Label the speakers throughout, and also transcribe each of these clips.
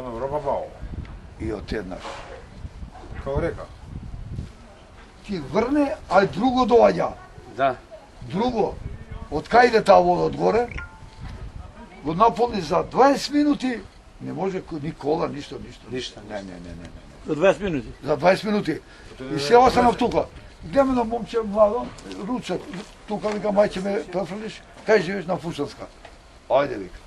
Speaker 1: Ono, roba bao.
Speaker 2: и отеднаш.
Speaker 1: Као река.
Speaker 2: Ти врне, а друго доаѓа.
Speaker 3: Да.
Speaker 2: Друго. Од кај иде таа вода одгоре? Го наполни за 20 минути, не може ни кола, ништо.
Speaker 3: Ништо.
Speaker 2: Не.
Speaker 4: За 20 минути.
Speaker 2: За 20 минути. И се останав тука. Гледам на момче младо, ручак, тука вика, мајче ме префрлиш, кај живееш на Фушанска. Ајде, вика.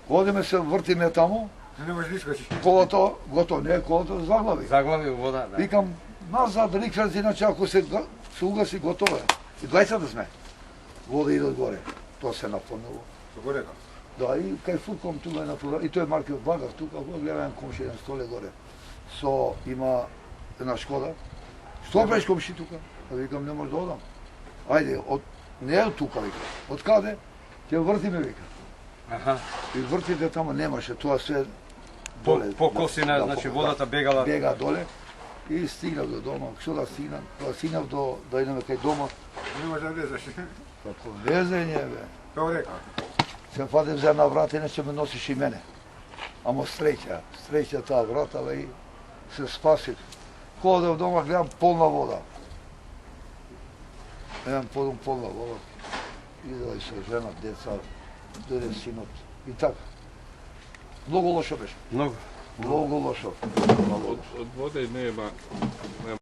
Speaker 2: Одиме се, вртиме таму,
Speaker 1: Не можеш да искачиш.
Speaker 2: колото, готово, не е колото, заглави.
Speaker 3: Заглави вода, да.
Speaker 2: Викам, назад, рикверз, иначе ако се угаси, готово е. И 20 да сме. Вода иде одгоре. Тоа се наполнило.
Speaker 1: Како река.
Speaker 2: Да, и кај фурком тука е натура, и тој Маркев багав тука, го гледам комши еден столе горе. Со има една Шкода. Што правиш комши тука? А викам, не може да одам. Ајде, не е од тука, вика. Од каде? Ќе вртиме, вика.
Speaker 3: Аха.
Speaker 2: И вртите тамо немаше, тоа све доле.
Speaker 3: По косина, значи водата бегала.
Speaker 2: Бега доле. И стигнав до дома. Што да стигнам? Кога стигнав да идеме кај дома,
Speaker 1: Не можеш да влезеш.
Speaker 2: како везење, бе.
Speaker 1: Као река.
Speaker 2: Се падев за една врата, иначе ме носиш и мене. Ама среќа таа врата, бе, и се спасив. Кога одев дома, гледам полна вода. Гледам полна вода. Идела и со жена, деца, дојде синот. И така. Многу лошо беше.
Speaker 3: Многу.
Speaker 2: Многу лошо.
Speaker 5: Од воде нема